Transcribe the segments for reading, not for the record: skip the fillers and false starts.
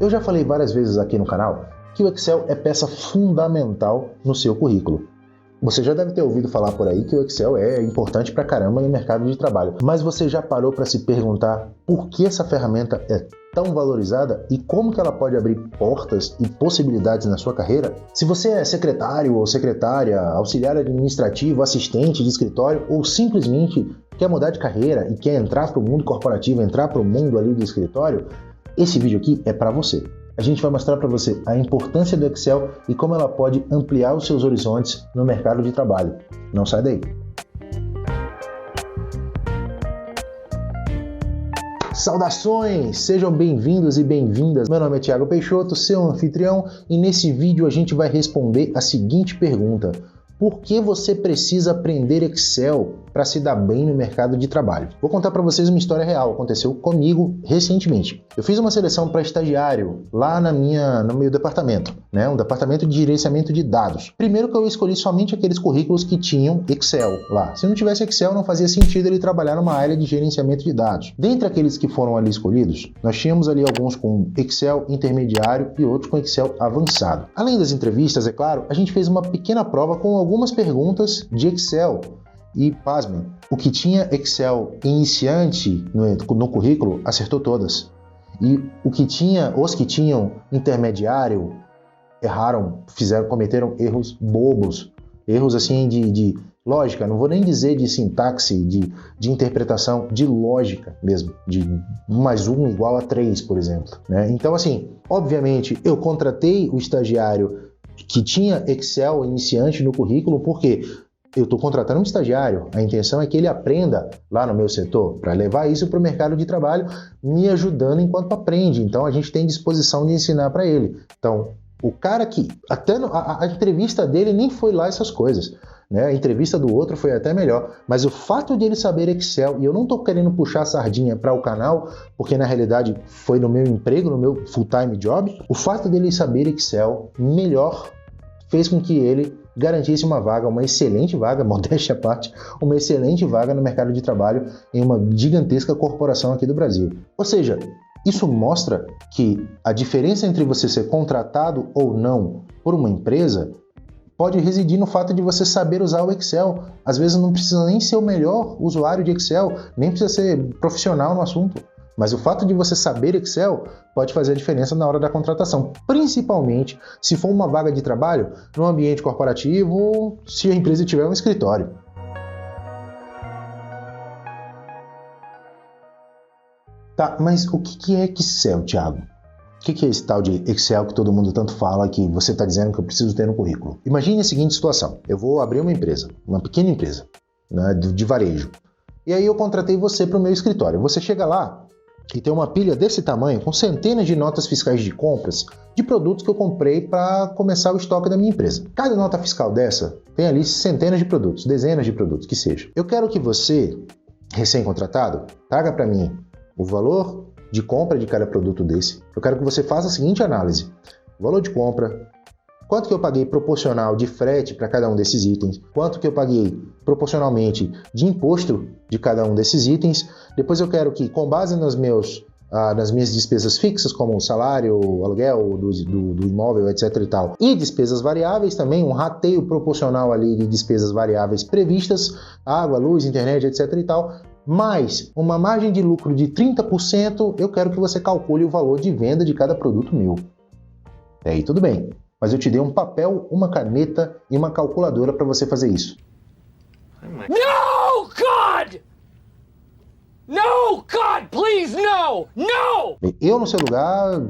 Eu já falei várias vezes aqui no canal que o Excel é peça fundamental no seu currículo. Você já deve ter ouvido falar por aí que o Excel é importante pra caramba no mercado de trabalho. Mas você já parou para se perguntar por que essa ferramenta é tão valorizada e como que ela pode abrir portas e possibilidades na sua carreira? Se você é secretário ou secretária, auxiliar administrativo, assistente de escritório ou simplesmente quer mudar de carreira e quer entrar para o mundo corporativo, entrar para o mundo ali do escritório, esse vídeo aqui é para você. A gente vai mostrar para você a importância do Excel e como ela pode ampliar os seus horizontes no mercado de trabalho. Não sai daí! Saudações! Sejam bem-vindos e bem-vindas. Meu nome é Thiago Peixoto, seu anfitrião, e nesse vídeo a gente vai responder a seguinte pergunta: por que você precisa aprender Excel para se dar bem no mercado de trabalho? Vou contar para vocês uma história real, aconteceu comigo recentemente. Eu fiz uma seleção para estagiário lá no meu departamento, um departamento de gerenciamento de dados. Primeiro que eu escolhi somente aqueles currículos que tinham Excel lá. Se não tivesse Excel, não fazia sentido ele trabalhar numa área de gerenciamento de dados. Dentre aqueles que foram ali escolhidos, nós tínhamos ali alguns com Excel intermediário e outros com Excel avançado. Além das entrevistas, é claro, a gente fez uma pequena prova com algumas perguntas de Excel. E, pasmem, o que tinha Excel iniciante no currículo acertou todas. E os que tinham intermediário erraram, cometeram erros bobos. Erros assim de lógica, não vou nem dizer de sintaxe, de interpretação, de lógica mesmo. De 1 mais 1 igual a 3, por exemplo. Então, assim, obviamente, eu contratei o estagiário que tinha Excel iniciante no currículo, porque eu estou contratando um estagiário, a intenção é que ele aprenda lá no meu setor, para levar isso para o mercado de trabalho, me ajudando enquanto aprende. Então a gente tem disposição de ensinar para ele. Então, o cara que, até a entrevista dele nem foi lá essas coisas, a entrevista do outro foi até melhor, mas o fato de ele saber Excel, e eu não estou querendo puxar a sardinha para o canal, porque na realidade foi no meu emprego, no meu full-time job, o fato dele saber Excel melhor fez com que ele garantisse uma vaga, uma excelente vaga, modéstia à parte, uma excelente vaga no mercado de trabalho em uma gigantesca corporação aqui do Brasil. Ou seja, isso mostra que a diferença entre você ser contratado ou não por uma empresa pode residir no fato de você saber usar o Excel. Às vezes não precisa nem ser o melhor usuário de Excel, nem precisa ser profissional no assunto. Mas o fato de você saber Excel pode fazer a diferença na hora da contratação, principalmente se for uma vaga de trabalho no ambiente corporativo, se a empresa tiver um escritório. Tá, mas o que é Excel, Thiago? O que é esse tal de Excel que todo mundo tanto fala, que você está dizendo que eu preciso ter no currículo? Imagine a seguinte situação: eu vou abrir uma empresa, uma pequena empresa, de varejo, e aí eu contratei você para o meu escritório. Você chega lá e tem uma pilha desse tamanho, com centenas de notas fiscais de compras de produtos que eu comprei para começar o estoque da minha empresa. Cada nota fiscal dessa tem ali centenas de produtos, dezenas de produtos, que seja. Eu quero que você, recém-contratado, traga para mim o valor de compra de cada produto desse. Eu quero que você faça a seguinte análise: valor de compra, quanto que eu paguei proporcional de frete para cada um desses itens, quanto que eu paguei proporcionalmente de imposto de cada um desses itens. Depois eu quero que, com base nas minhas despesas fixas, como o salário, o aluguel do imóvel, etc. e tal, e despesas variáveis também, um rateio proporcional ali de despesas variáveis previstas, água, luz, internet, etc. e tal, mais uma margem de lucro de 30%, eu quero que você calcule o valor de venda de cada produto meu. E aí tudo bem, mas eu te dei um papel, uma caneta e uma calculadora para você fazer isso. No, God! No, God, please, no! No! Eu, no seu lugar,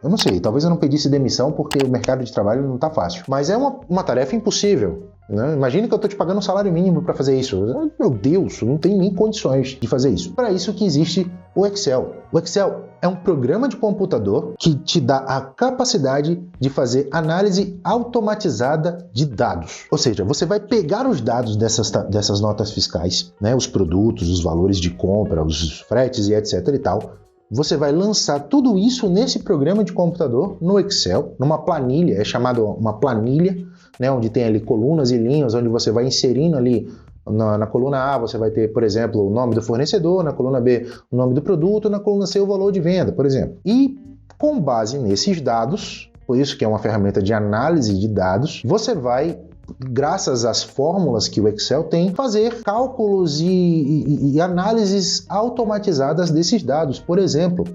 eu não sei, talvez eu não pedisse demissão porque o mercado de trabalho não tá fácil. Mas é uma tarefa impossível. Imagina que eu tô te pagando um salário mínimo para fazer isso. Meu Deus, não tem nem condições de fazer isso. Para isso que existe o Excel. O Excel é um programa de computador que te dá a capacidade de fazer análise automatizada de dados. Ou seja, você vai pegar os dados dessas notas fiscais, os produtos, os valores de compra, os fretes e etc e tal. Você vai lançar tudo isso nesse programa de computador, no Excel, numa planilha, é chamado uma planilha, onde tem ali colunas e linhas, onde você vai inserindo ali, na coluna A você vai ter, por exemplo, o nome do fornecedor, na coluna B o nome do produto, na coluna C o valor de venda, por exemplo. E Com base nesses dados, por isso que é uma ferramenta de análise de dados, você vai, graças às fórmulas que o Excel tem, fazer cálculos e análises automatizadas desses dados. Por exemplo,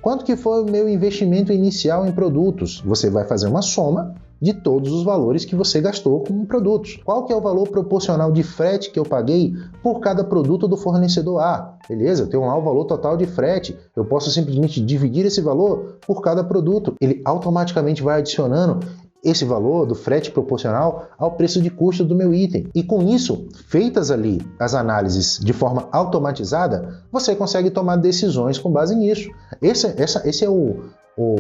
quanto que foi o meu investimento inicial em produtos? Você vai fazer uma soma de todos os valores que você gastou com produtos. Qual que é o valor proporcional de frete que eu paguei por cada produto do fornecedor A? Beleza, eu tenho lá o valor total de frete. Eu posso simplesmente dividir esse valor por cada produto. Ele automaticamente vai adicionando esse valor do frete proporcional ao preço de custo do meu item. E com isso, feitas ali as análises de forma automatizada, você consegue tomar decisões com base nisso. Esse é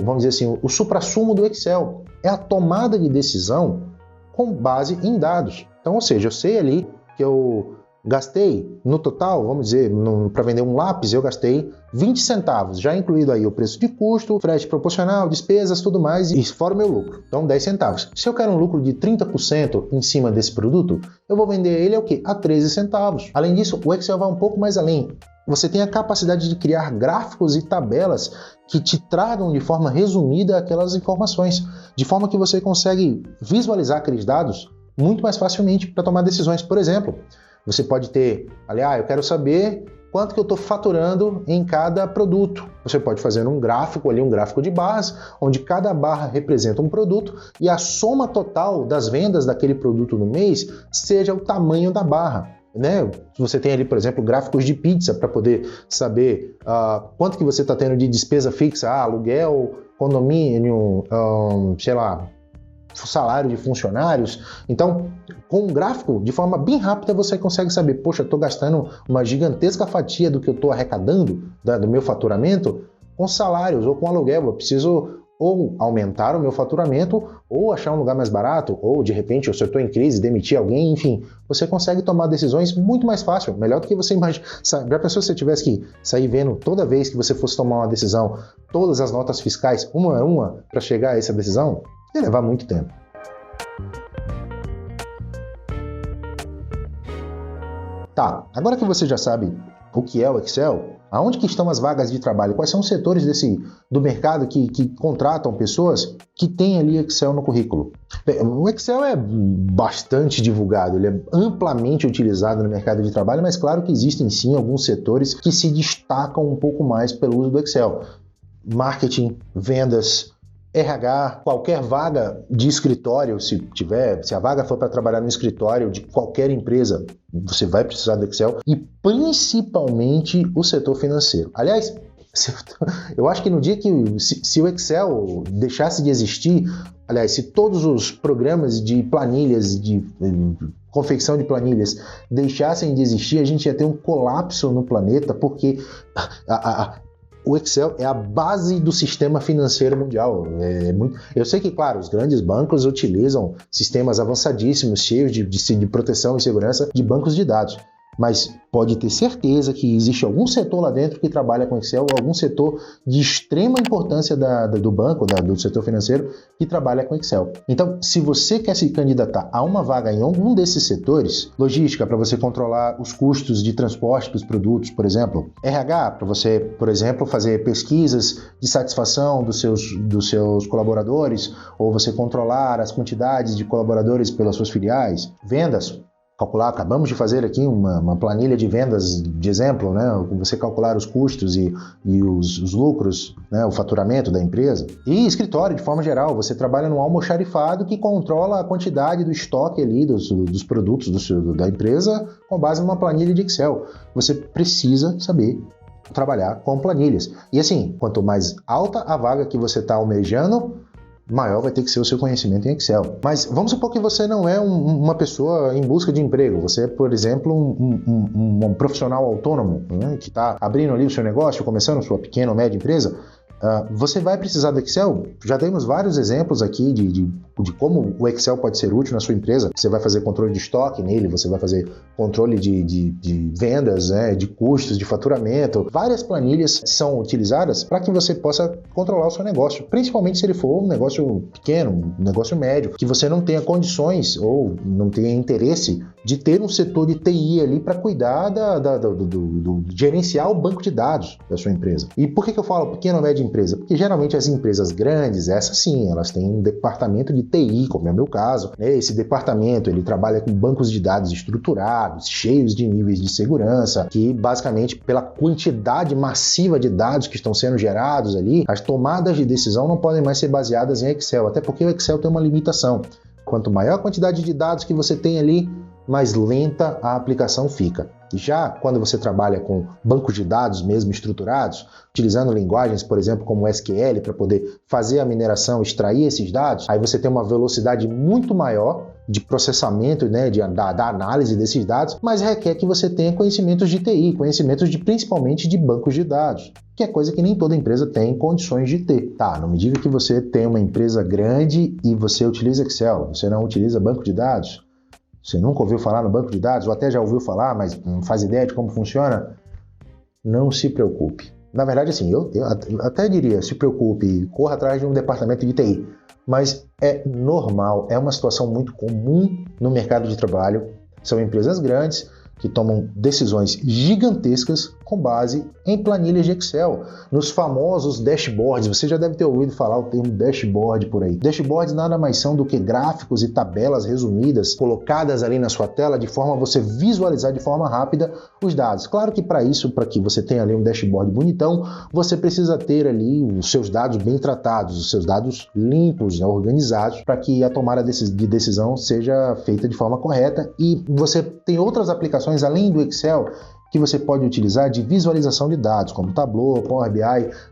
vamos dizer assim, o suprassumo do Excel. É a tomada de decisão com base em dados. Então, ou seja, eu sei ali que eu gastei no total, vamos dizer, para vender um lápis, eu gastei 20 centavos, já incluído aí o preço de custo, frete proporcional, despesas, tudo mais, e fora o meu lucro. Então, 10 centavos. Se eu quero um lucro de 30% em cima desse produto, eu vou vender ele a 13 centavos. Além disso, o Excel vai um pouco mais além. Você tem a capacidade de criar gráficos e tabelas que te tragam de forma resumida aquelas informações, de forma que você consegue visualizar aqueles dados muito mais facilmente para tomar decisões. Por exemplo, você pode ter, eu quero saber quanto que eu estou faturando em cada produto. Você pode fazer um gráfico ali, um gráfico de barras, onde cada barra representa um produto e a soma total das vendas daquele produto no mês seja o tamanho da barra. Né? Você tem ali, por exemplo, gráficos de pizza para poder saber quanto que você está tendo de despesa fixa, aluguel, condomínio, salário de funcionários. Então, com um gráfico, de forma bem rápida, você consegue saber, poxa, eu estou gastando uma gigantesca fatia do que eu estou arrecadando, do meu faturamento, com salários ou com aluguel. Eu preciso ou aumentar o meu faturamento, ou achar um lugar mais barato, ou de repente, se eu estou em crise, demitir alguém, enfim, você consegue tomar decisões muito mais fácil, melhor do que você imagina. Já pensou se você tivesse que sair vendo toda vez que você fosse tomar uma decisão, todas as notas fiscais, uma a uma, para chegar a essa decisão? Ia levar muito tempo. Tá, agora que você já sabe o que é o Excel, aonde que estão as vagas de trabalho, quais são os setores do mercado que contratam pessoas que têm ali Excel no currículo? Bem, o Excel é bastante divulgado, ele é amplamente utilizado no mercado de trabalho, mas claro que existem sim alguns setores que se destacam um pouco mais pelo uso do Excel. Marketing, vendas, RH, qualquer vaga de escritório, se a vaga for para trabalhar no escritório de qualquer empresa, você vai precisar do Excel, e principalmente o setor financeiro. Aliás, eu acho que no dia que se o Excel deixasse de existir, se todos os programas de planilhas, de confecção de planilhas deixassem de existir, a gente ia ter um colapso no planeta, porque o Excel é a base do sistema financeiro mundial. Eu sei que, claro, os grandes bancos utilizam sistemas avançadíssimos, cheios de proteção e segurança de bancos de dados. Mas pode ter certeza que existe algum setor lá dentro que trabalha com Excel, ou algum setor de extrema importância do banco, do setor financeiro, que trabalha com Excel. Então, se você quer se candidatar a uma vaga em algum desses setores, logística, para você controlar os custos de transporte dos produtos, por exemplo, RH, para você, por exemplo, fazer pesquisas de satisfação dos seus colaboradores, ou você controlar as quantidades de colaboradores pelas suas filiais, vendas, calcular, acabamos de fazer aqui uma planilha de vendas de exemplo, né? Você calcular os custos e os lucros, né? O faturamento da empresa. E escritório, de forma geral, você trabalha num almoxarifado que controla a quantidade do estoque ali, dos produtos da empresa com base numa planilha de Excel. Você precisa saber trabalhar com planilhas. E assim, quanto mais alta a vaga que você está almejando, maior vai ter que ser o seu conhecimento em Excel. Mas vamos supor que você não é uma pessoa em busca de emprego. Você é, por exemplo, um profissional autônomo, né, que está abrindo ali o seu negócio, começando sua pequena ou média empresa. Você vai precisar do Excel. Já temos vários exemplos aqui de como o Excel pode ser útil na sua empresa. Você vai fazer controle de estoque nele, você vai fazer controle de vendas, né, de custos, de faturamento. Várias planilhas são utilizadas para que você possa controlar o seu negócio, principalmente se ele for um negócio pequeno, um negócio médio, que você não tenha condições ou não tenha interesse de ter um setor de TI ali para cuidar gerenciar o banco de dados da sua empresa. E por que eu falo pequena ou média empresa? empresa? Porque geralmente as empresas grandes, essas sim, elas têm um departamento de TI, como é o meu caso, né? Esse departamento, ele trabalha com bancos de dados estruturados, cheios de níveis de segurança, que basicamente pela quantidade massiva de dados que estão sendo gerados ali, as tomadas de decisão não podem mais ser baseadas em Excel, até porque o Excel tem uma limitação. Quanto maior a quantidade de dados que você tem ali, mais lenta a aplicação fica. Já quando você trabalha com bancos de dados mesmo estruturados, utilizando linguagens, por exemplo, como SQL, para poder fazer a mineração, extrair esses dados, aí você tem uma velocidade muito maior de processamento, né, da análise desses dados, mas requer que você tenha conhecimentos de TI, conhecimentos principalmente de bancos de dados, que é coisa que nem toda empresa tem condições de ter. Tá, não me diga que você tem uma empresa grande e você utiliza Excel, você não utiliza banco de dados. Você nunca ouviu falar no banco de dados, ou até já ouviu falar, mas não faz ideia de como funciona? Não se preocupe. Na verdade, assim, eu até diria, se preocupe, corra atrás de um departamento de TI. Mas é normal, é uma situação muito comum no mercado de trabalho. São empresas grandes que tomam decisões gigantescas com base em planilhas de Excel, nos famosos dashboards. Você já deve ter ouvido falar o termo dashboard por aí. Dashboards nada mais são do que gráficos e tabelas resumidas colocadas ali na sua tela de forma a você visualizar de forma rápida os dados. Claro que para isso, para que você tenha ali um dashboard bonitão, você precisa ter ali os seus dados bem tratados, os seus dados limpos, né, organizados, para que a tomada de decisão seja feita de forma correta. E você tem outras aplicações além do Excel que você pode utilizar de visualização de dados, como Tableau, Power BI,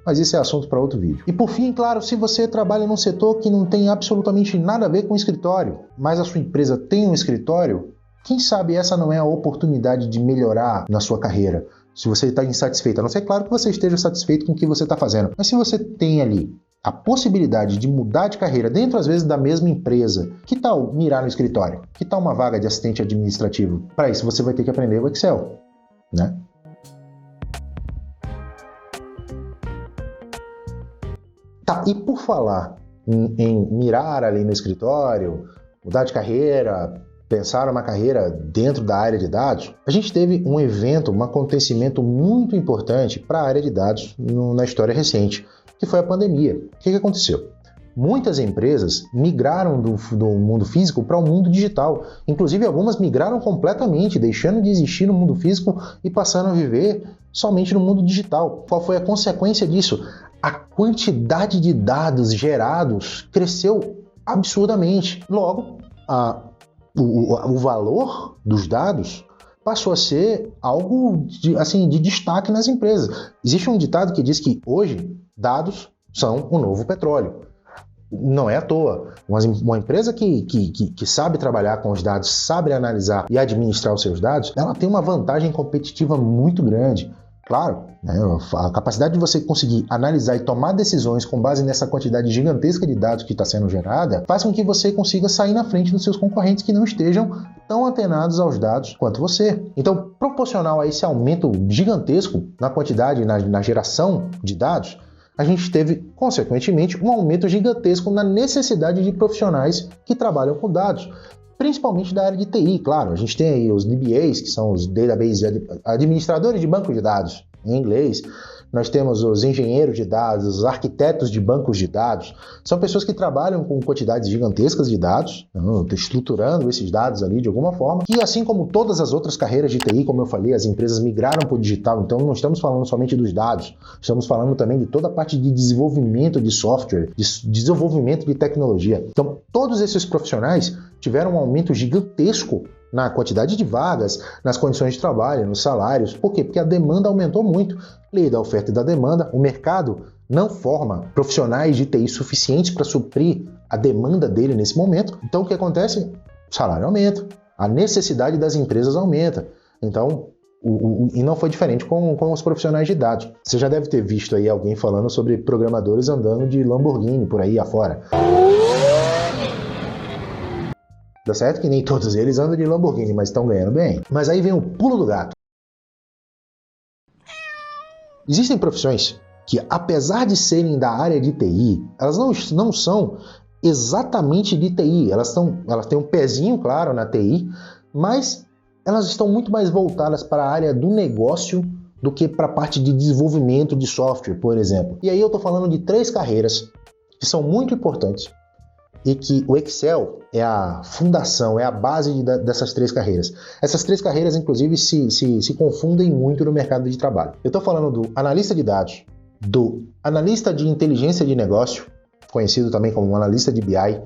mas isso é assunto para outro vídeo. E por fim, claro, se você trabalha num setor que não tem absolutamente nada a ver com escritório, mas a sua empresa tem um escritório, quem sabe essa não é a oportunidade de melhorar na sua carreira. Se você está insatisfeito, a não ser claro que você esteja satisfeito com o que você está fazendo, mas se você tem ali a possibilidade de mudar de carreira dentro, às vezes, da mesma empresa, que tal mirar no escritório? Que tal uma vaga de assistente administrativo? Para isso, você vai ter que aprender o Excel, né? Tá, e por falar em mirar ali no escritório, mudar de carreira, pensar uma carreira dentro da área de dados, a gente teve um evento, um acontecimento muito importante para a área de dados na história recente, que foi a pandemia. O que aconteceu? Muitas empresas migraram do mundo físico para o mundo digital. Inclusive, algumas migraram completamente, deixando de existir no mundo físico e passando a viver somente no mundo digital. Qual foi a consequência disso? A quantidade de dados gerados cresceu absurdamente. Logo, o valor dos dados passou a ser algo de destaque nas empresas. Existe um ditado que diz que hoje dados são o novo petróleo. Não é à toa. Uma empresa que sabe trabalhar com os dados, sabe analisar e administrar os seus dados, ela tem uma vantagem competitiva muito grande. Claro, né, a capacidade de você conseguir analisar e tomar decisões com base nessa quantidade gigantesca de dados que está sendo gerada, faz com que você consiga sair na frente dos seus concorrentes que não estejam tão antenados aos dados quanto você. Então, proporcional a esse aumento gigantesco na quantidade, na geração de dados, a gente teve, consequentemente, um aumento gigantesco na necessidade de profissionais que trabalham com dados, principalmente da área de TI, claro. A gente tem aí os DBAs, que são os Database Administradores de Banco de Dados, em inglês. Nós temos os engenheiros de dados, os arquitetos de bancos de dados. São pessoas que trabalham com quantidades gigantescas de dados, estruturando esses dados ali de alguma forma. E assim como todas as outras carreiras de TI, como eu falei, as empresas migraram para o digital. Então não estamos falando somente dos dados, estamos falando também de toda a parte de desenvolvimento de software, de desenvolvimento de tecnologia. Então todos esses profissionais tiveram um aumento gigantesco na quantidade de vagas, nas condições de trabalho, nos salários. Por quê? Porque a demanda aumentou muito. Lei da oferta e da demanda, o mercado não forma profissionais de TI suficientes para suprir a demanda dele nesse momento. Então o que acontece? O salário aumenta, a necessidade das empresas aumenta. Então, e não foi diferente com os profissionais de dados. Você já deve ter visto aí alguém falando sobre programadores andando de Lamborghini por aí afora. Dá certo que nem todos eles andam de Lamborghini, mas estão ganhando bem. Mas aí vem o pulo do gato. Existem profissões que, apesar de serem da área de TI, elas não são exatamente de TI. Elas têm um pezinho, claro, na TI, mas elas estão muito mais voltadas para a área do negócio do que para a parte de desenvolvimento de software, por exemplo. E aí eu estou falando de 3 carreiras que são muito importantes e que o Excel é a fundação, é a base dessas 3 carreiras. Essas 3 carreiras, inclusive, se confundem muito no mercado de trabalho. Eu estou falando do analista de dados, do analista de inteligência de negócio, conhecido também como analista de BI,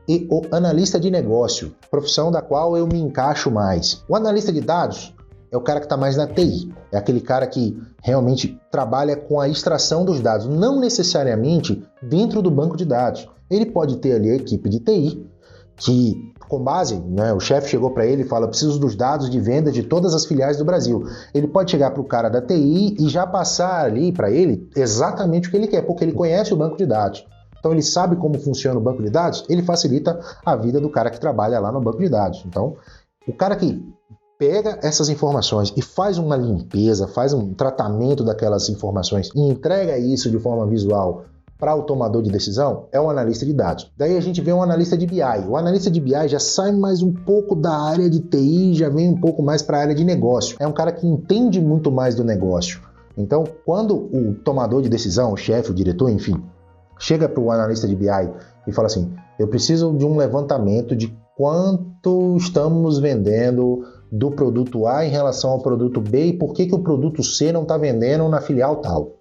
e o analista de negócio, profissão da qual eu me encaixo mais. O analista de dados é o cara que está mais na TI, é aquele cara que realmente trabalha com a extração dos dados, não necessariamente dentro do banco de dados. Ele pode ter ali a equipe de TI, que com base, o chefe chegou para ele e fala, preciso dos dados de venda de todas as filiais do Brasil. Ele pode chegar para o cara da TI e já passar ali para ele exatamente o que ele quer, porque ele conhece o banco de dados. Então ele sabe como funciona o banco de dados, ele facilita a vida do cara que trabalha lá no banco de dados. Então, o cara que pega essas informações e faz uma limpeza, faz um tratamento daquelas informações e entrega isso de forma visual para o tomador de decisão, é um analista de dados. Daí a gente vê um analista de BI. O analista de BI já sai mais um pouco da área de TI, já vem um pouco mais para a área de negócio. É um cara que entende muito mais do negócio. Então, quando o tomador de decisão, o chefe, o diretor, enfim, chega para o analista de BI e fala assim, eu preciso de um levantamento de quanto estamos vendendo do produto A em relação ao produto B e por que o produto C não está vendendo na filial tal.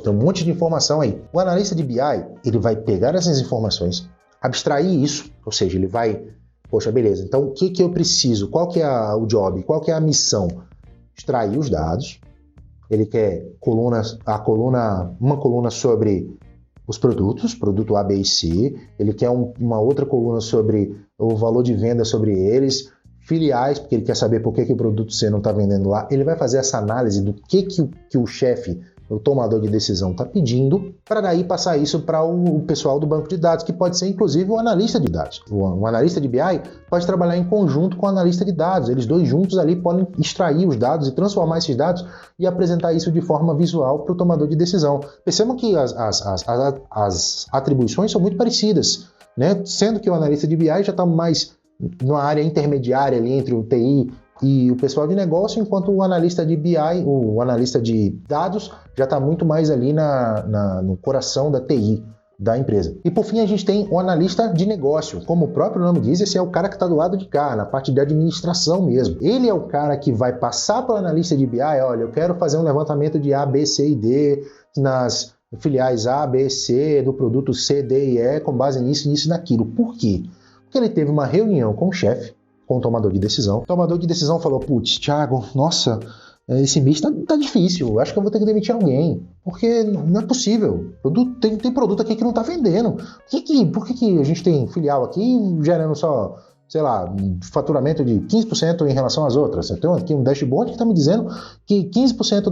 Tem um monte de informação aí. O analista de BI, ele vai pegar essas informações, abstrair isso, ou seja, ele vai, poxa, beleza, então o que eu preciso? Qual que é o job? Qual que é a missão? Extrair os dados. Ele quer uma coluna sobre os produtos, produto A, B e C. Ele quer uma outra coluna sobre o valor de venda sobre eles, filiais, porque ele quer saber por que o produto C não está vendendo lá. Ele vai fazer essa análise do que o chefe, o tomador de decisão, está pedindo, para daí passar isso para o pessoal do banco de dados, que pode ser inclusive o analista de dados. O analista de BI pode trabalhar em conjunto com o analista de dados. Eles dois juntos ali podem extrair os dados e transformar esses dados e apresentar isso de forma visual para o tomador de decisão. Percebam que as atribuições são muito parecidas, né? Sendo que o analista de BI já está mais numa área intermediária ali entre o TI e o pessoal de negócio, enquanto o analista de BI, o analista de dados, já está muito mais ali no coração da TI da empresa. E por fim a gente tem o analista de negócio. Como o próprio nome diz, esse é o cara que está do lado de cá, na parte de administração mesmo. Ele é o cara que vai passar para o analista de BI, olha, eu quero fazer um levantamento de A, B, C e D nas filiais A, B, C, do produto C, D e E, com base nisso, nisso e naquilo. Por quê? Porque ele teve uma reunião com o chefe, com o tomador de decisão. O tomador de decisão falou, putz, Thiago, nossa, esse mês tá difícil, acho que eu vou ter que demitir alguém, porque não é possível. Tem produto aqui que não tá vendendo. Por que a gente tem filial aqui gerando só, sei lá, um faturamento de 15% em relação às outras? Eu tenho aqui um dashboard que está me dizendo que 15%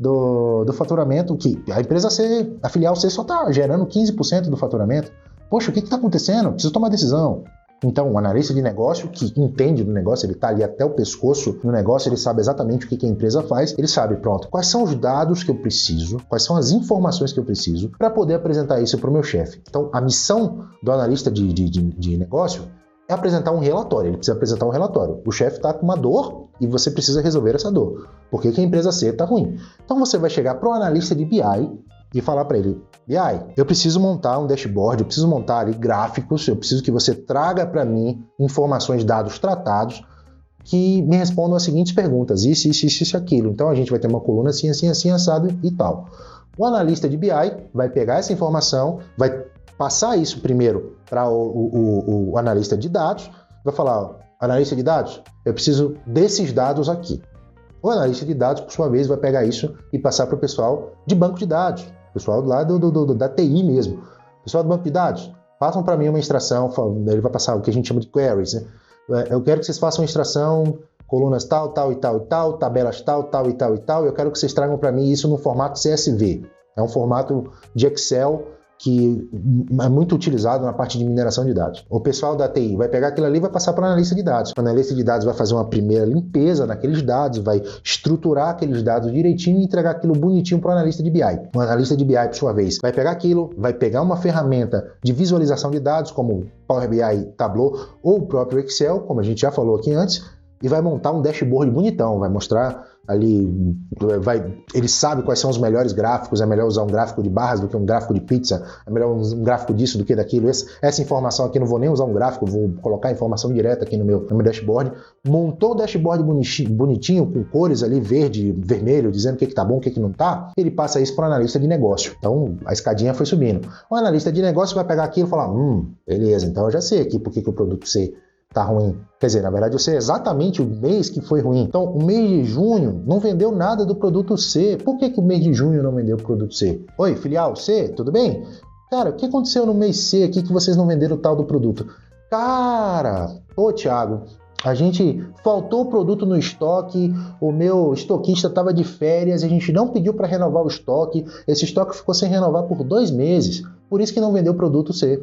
do faturamento, que a empresa C, a filial C só está gerando 15% do faturamento. Poxa, o que está acontecendo? Preciso tomar decisão. Então, o analista de negócio, que entende do negócio, ele está ali até o pescoço no negócio, ele sabe exatamente o que a empresa faz, ele sabe, pronto, quais são os dados que eu preciso, quais são as informações que eu preciso para poder apresentar isso para o meu chefe. Então, a missão do analista de negócio é apresentar um relatório, ele precisa apresentar um relatório. O chefe está com uma dor e você precisa resolver essa dor. Por que a empresa C está ruim? Então, você vai chegar para o analista de BI e falar para ele, BI, eu preciso montar um dashboard, eu preciso montar ali gráficos, eu preciso que você traga para mim informações, dados tratados, que me respondam as seguintes perguntas, isso, aquilo. Então a gente vai ter uma coluna assim, assado e tal. O analista de BI vai pegar essa informação, vai passar isso primeiro para o analista de dados, vai falar, ó, analista de dados, eu preciso desses dados aqui. O analista de dados, por sua vez, vai pegar isso e passar para o pessoal de banco de dados, pessoal lá da TI mesmo. Pessoal do banco de dados, façam para mim uma extração, ele vai passar o que a gente chama de queries, né? Eu quero que vocês façam uma extração, colunas tal, tabelas tal, eu quero que vocês tragam para mim isso no formato CSV. É um formato de Excel que é muito utilizado na parte de mineração de dados. O pessoal da TI vai pegar aquilo ali e vai passar para o analista de dados. O analista de dados vai fazer uma primeira limpeza naqueles dados, vai estruturar aqueles dados direitinho e entregar aquilo bonitinho para o analista de BI. O analista de BI, por sua vez, vai pegar aquilo, vai pegar uma ferramenta de visualização de dados, como Power BI, Tableau ou o próprio Excel, como a gente já falou aqui antes, e vai montar um dashboard bonitão, vai mostrar ali, ele sabe quais são os melhores gráficos, é melhor usar um gráfico de barras do que um gráfico de pizza, é melhor um gráfico disso do que daquilo. Essa informação aqui, não vou nem usar um gráfico, vou colocar a informação direta aqui no meu dashboard. Montou o dashboard bonitinho, com cores ali, verde, vermelho, dizendo o que tá bom, o que não tá, ele passa isso para o analista de negócio. Então, a escadinha foi subindo. O analista de negócio vai pegar aquilo e falar, beleza, então eu já sei aqui por que o produto C tá ruim. Quer dizer, na verdade eu sei exatamente o mês que foi ruim. Então, o mês de junho não vendeu nada do produto C. Por que o mês de junho não vendeu o produto C? Oi, filial C, tudo bem? Cara, o que aconteceu no mês C aqui que vocês não venderam o tal do produto? Cara, Thiago, faltou o produto no estoque, o meu estoquista estava de férias, a gente não pediu para renovar o estoque, esse estoque ficou sem renovar por 2 meses, por isso que não vendeu o produto C.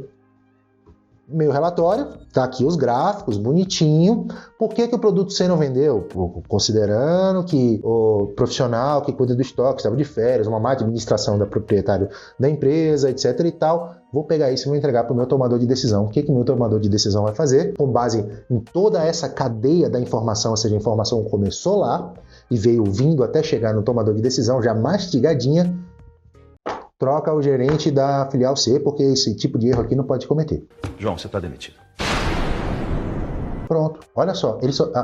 Meu relatório, tá aqui os gráficos, bonitinho. Por que o produto C não vendeu? Considerando que o profissional que cuida do estoque estava de férias, uma má administração da proprietário da empresa, etc e tal. Vou pegar isso e vou entregar para o meu tomador de decisão. O que o meu tomador de decisão vai fazer? Com base em toda essa cadeia da informação, ou seja, a informação começou lá e veio vindo até chegar no tomador de decisão já mastigadinha, troca o gerente da filial C, porque esse tipo de erro aqui não pode cometer. João, você está demitido. Pronto, olha só,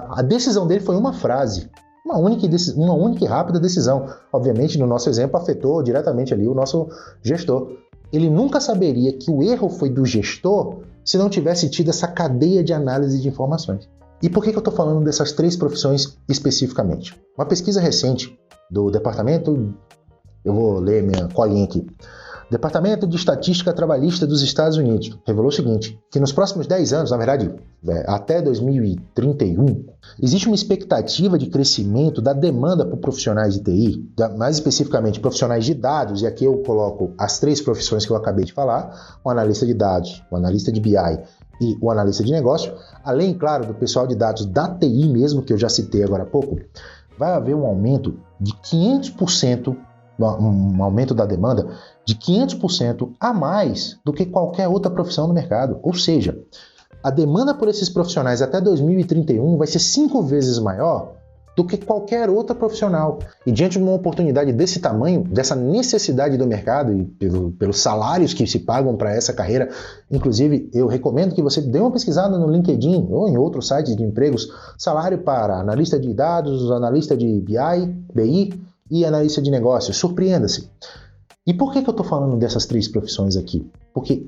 a decisão dele foi uma frase, uma única e rápida decisão. Obviamente, no nosso exemplo, afetou diretamente ali o nosso gestor. Ele nunca saberia que o erro foi do gestor se não tivesse tido essa cadeia de análise de informações. E por que eu estou falando dessas 3 profissões especificamente? Uma pesquisa recente do departamento... Eu vou ler minha colinha aqui. Departamento de Estatística Trabalhista dos Estados Unidos revelou o seguinte, que nos próximos 10 anos, na verdade, até 2031, existe uma expectativa de crescimento da demanda por profissionais de TI, mais especificamente profissionais de dados, e aqui eu coloco as 3 profissões que eu acabei de falar, o analista de dados, o analista de BI e o analista de negócio, além, claro, do pessoal de dados da TI mesmo, que eu já citei agora há pouco, vai haver um aumento de 500%, um aumento da demanda de 500% a mais do que qualquer outra profissão no mercado. Ou seja, a demanda por esses profissionais até 2031 vai ser 5 vezes maior do que qualquer outra profissional. E diante de uma oportunidade desse tamanho, dessa necessidade do mercado e pelos salários que se pagam para essa carreira, inclusive eu recomendo que você dê uma pesquisada no LinkedIn ou em outros sites de empregos, salário para analista de dados, analista de BI e analista de negócios. Surpreenda-se. E por que eu estou falando dessas 3 profissões aqui? Porque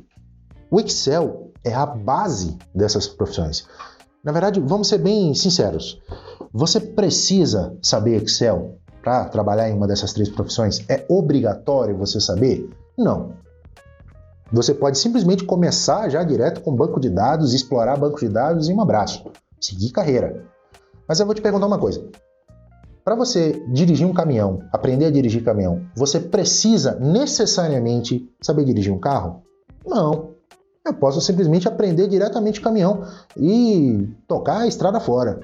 o Excel é a base dessas profissões. Na verdade, vamos ser bem sinceros. Você precisa saber Excel para trabalhar em uma dessas 3 profissões? É obrigatório você saber? Não. Você pode simplesmente começar já direto com banco de dados, explorar banco de dados e um abraço. Seguir carreira. Mas eu vou te perguntar uma coisa. Para você dirigir um caminhão, aprender a dirigir caminhão, você precisa necessariamente saber dirigir um carro? Não. Eu posso simplesmente aprender diretamente o caminhão e tocar a estrada fora.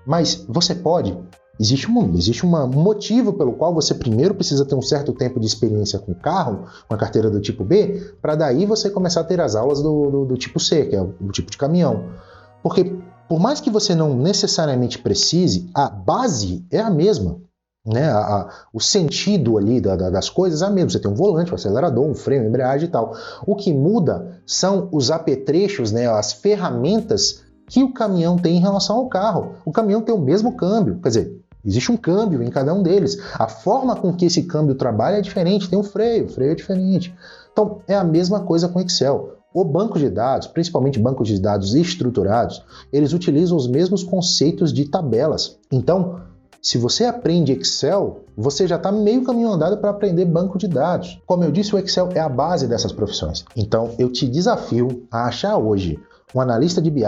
Mas você pode. Existe um motivo pelo qual você primeiro precisa ter um certo tempo de experiência com o carro, com a carteira do tipo B, para daí você começar a ter as aulas do tipo C, que é o tipo de caminhão. Porque por mais que você não necessariamente precise, a base é a mesma, né? O sentido ali das coisas é a mesma. Você tem um volante, um acelerador, um freio, uma embreagem e tal. O que muda são os apetrechos, né? As ferramentas que o caminhão tem em relação ao carro. O caminhão tem o mesmo câmbio, quer dizer, existe um câmbio em cada um deles. A forma com que esse câmbio trabalha é diferente, tem um freio, o freio é diferente. Então, é a mesma coisa com Excel. O banco de dados, principalmente bancos de dados estruturados, eles utilizam os mesmos conceitos de tabelas. Então, se você aprende Excel, você já está meio caminho andado para aprender banco de dados. Como eu disse, o Excel é a base dessas profissões. Então, eu te desafio a achar hoje um analista de BI,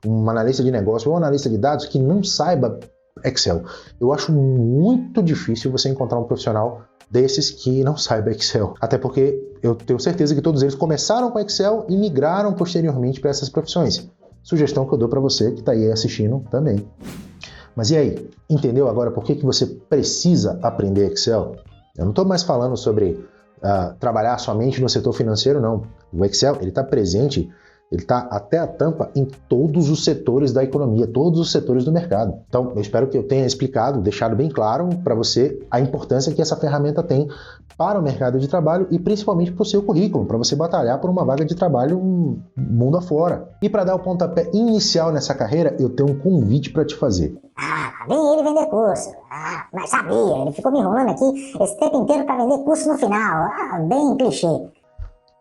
um analista de negócio ou um analista de dados que não saiba Excel. Eu acho muito difícil você encontrar um profissional desses que não saiba Excel. Até porque eu tenho certeza que todos eles começaram com Excel e migraram posteriormente para essas profissões. Sugestão que eu dou para você que está aí assistindo também. Mas e aí? Entendeu agora por que você precisa aprender Excel? Eu não estou mais falando sobre trabalhar somente no setor financeiro, não. O Excel está presente Ele está até a tampa em todos os setores da economia, todos os setores do mercado. Então, eu espero que eu tenha explicado, deixado bem claro para você a importância que essa ferramenta tem para o mercado de trabalho e principalmente para o seu currículo, para você batalhar por uma vaga de trabalho mundo afora. E para dar o pontapé inicial nessa carreira, eu tenho um convite para te fazer. Vem ele vender curso. Mas sabia, ele ficou me enrolando aqui esse tempo inteiro para vender curso no final. Bem clichê.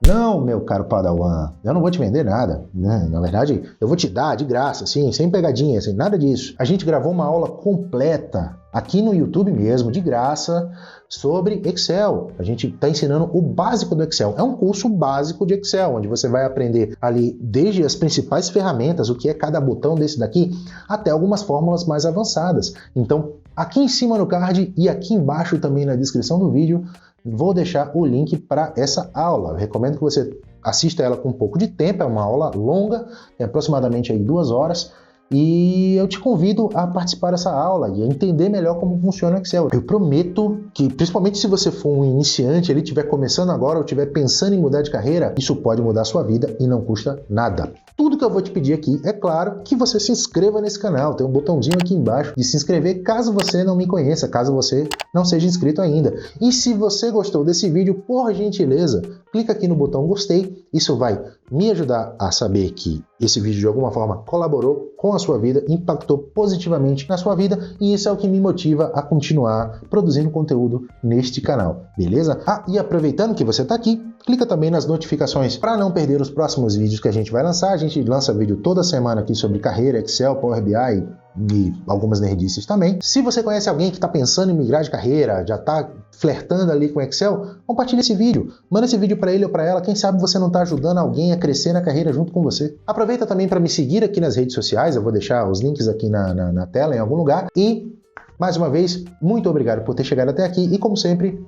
Não, meu caro Padawan, eu não vou te vender nada, né? Na verdade, eu vou te dar de graça, assim, sem pegadinha, assim, nada disso. A gente gravou uma aula completa aqui no YouTube mesmo, de graça, sobre Excel. A gente está ensinando o básico do Excel. É um curso básico de Excel, onde você vai aprender ali desde as principais ferramentas, o que é cada botão desse daqui, até algumas fórmulas mais avançadas. Então, aqui em cima no card e aqui embaixo também na descrição do vídeo, vou deixar o link para essa aula. Eu recomendo que você assista ela com um pouco de tempo, é uma aula longa, tem aproximadamente aí 2 horas, e eu te convido a participar dessa aula e a entender melhor como funciona o Excel. Eu prometo que, principalmente se você for um iniciante, ele estiver começando agora ou estiver pensando em mudar de carreira, isso pode mudar a sua vida e não custa nada. Tudo que eu vou te pedir aqui, é claro, que você se inscreva nesse canal. Tem um botãozinho aqui embaixo de se inscrever caso você não me conheça, caso você não seja inscrito ainda. E se você gostou desse vídeo, por gentileza, clica aqui no botão gostei. Isso vai me ajudar a saber que esse vídeo de alguma forma colaborou com a sua vida, impactou positivamente na sua vida, e isso é o que me motiva a continuar produzindo conteúdo neste canal, beleza? E aproveitando que você está aqui, clica também nas notificações para não perder os próximos vídeos que a gente vai lançar. A gente lança vídeo toda semana aqui sobre carreira, Excel, Power BI e algumas nerdices também. Se você conhece alguém que está pensando em migrar de carreira, já está flertando ali com Excel, compartilha esse vídeo. Manda esse vídeo para ele ou para ela. Quem sabe você não está ajudando alguém a crescer na carreira junto com você. Aproveita também para me seguir aqui nas redes sociais. Eu vou deixar os links aqui na tela em algum lugar. E, mais uma vez, muito obrigado por ter chegado até aqui. E, como sempre,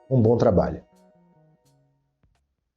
um bom trabalho.